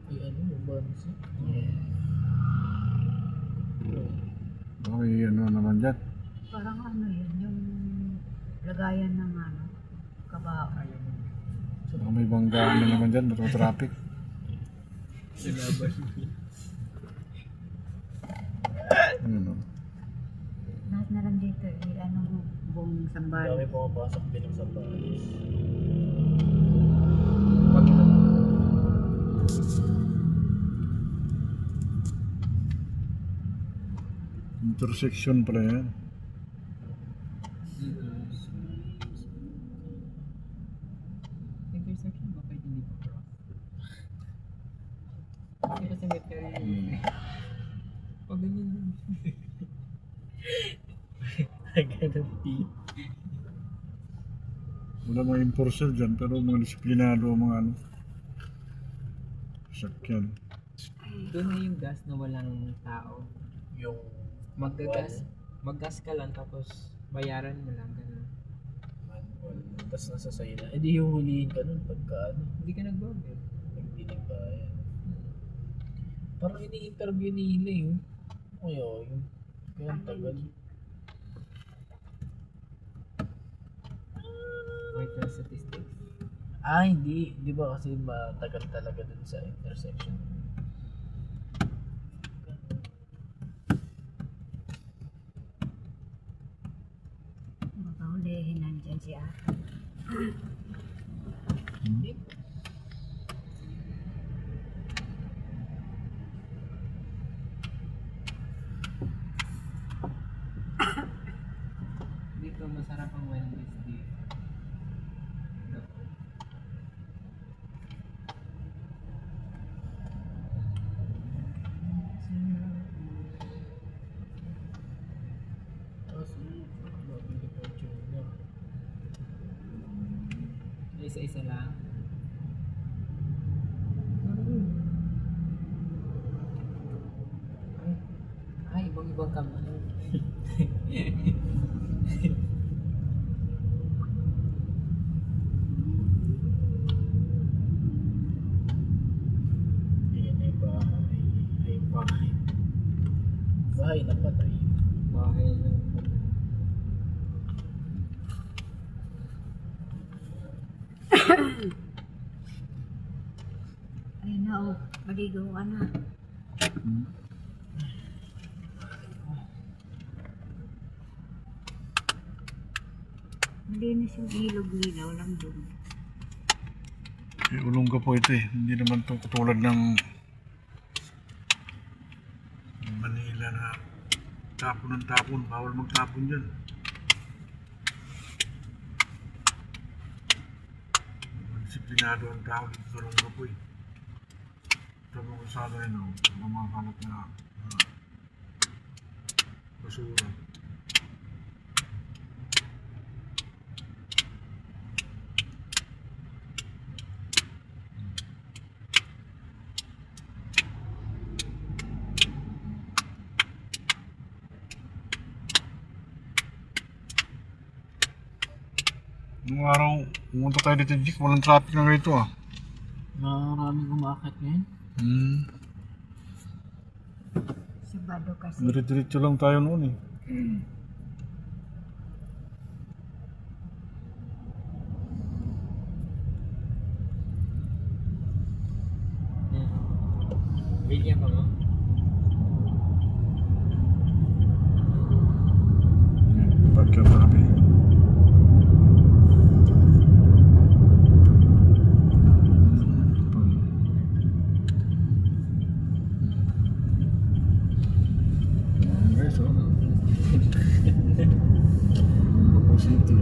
Ay ano, Bansi. Yeah. Okay, ano naman dyan? Parang ano yun, yung lagayan ng ano, kabao. Baka may banggaan na naman dyan, ba't traffic? Sinaban. Ano? Lahat na lang dito, ano, buong Dami Sambales. pumapasok din ng Sambales. Intersection pala yan. Intersection ba kahit hindi pa cross? Kasi may carry. Pag ganyan din. Ganun P. Wala mga enforcer dyan, pero mga disiplinado ang mga ano. Sakyan. Doon na yung gas na walang tao. Yung Maggas ka lang tapos bayaran mo lang ganun. manual. Tapos nasa sa'yo na. Eh di huhulihin ka nun pagka ano. Hindi ka nagbabayad. Nagdinig ba yan? Parang ini-interview nila yun. Kaya yun. Kaya ang tagal. Vital statistics. Ah, hindi. Di ba kasi matagal talaga dun sa intersection. Baka hulihin nandyan si ate. Dito masarap ang Wednesday. Tapos, mabili ko yung na. Isa-isa lang. Ay, ibang-ibang kamay. Yan ay bahay. Ay bahay. Bahay na patay. Bahay lang. Ayun na, oh, maligo ka na. Malinis yung ilog nila, walang doon. Ulong ka po ito eh. Hindi naman ito katulad ng Manila na tapon ng tapon. Bawal magtapon dyan. Disiplinado ang tao dito sa Ulong ka po eh. Ito mga kasada rin ako. Mga kalat na basura. Nung araw, pumunta tayo dito, Jik, walang traffic na ganito ah. Maraming umakit ngayon. Sabado kasi. Diretso lang tayo noon eh. Bigyan ka mo? Pagkatabi. Guys, oh. Bago City.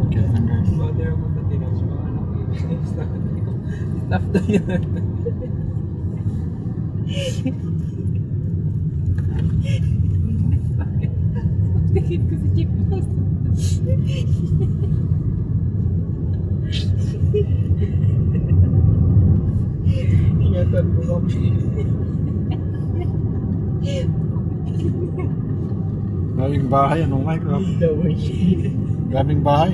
Okay lang guys. Order mo sa Tirash ko. Ano ko yun? Staff daw yun. Tingin ko sa chip post. Ingatan mo kami. Daming bahay, ano Mike? Daming bahay.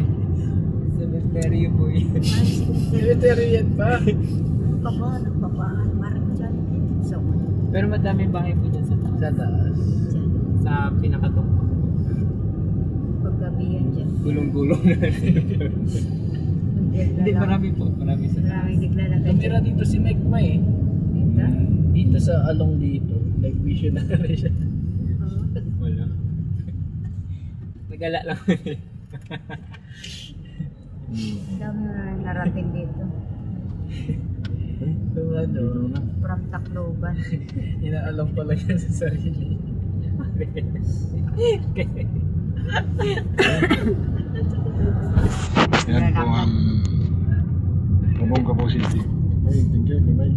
Cemetery po yun. Military yan pa. Baba, nagbabaan. Marami dyan. So, Pero madaming bahay po dyan sa taas. Sa taas. dyan. Sa pinakatungkol. Paggabi yan dyan. Gulong-gulong na. Hindi, marami po. Marami sa taas. Maraming naglalagay Tumira dito si Mike Ma eh. Dito? Dito sa along dito. Like visionary siya. Oo. Wala. Nagala lang. Ang dami na narating dito. So ano, From Tacloban. inaalam pala yan sa sarili. Yan po ang Olongapo City. Ay, thank you, bye-bye.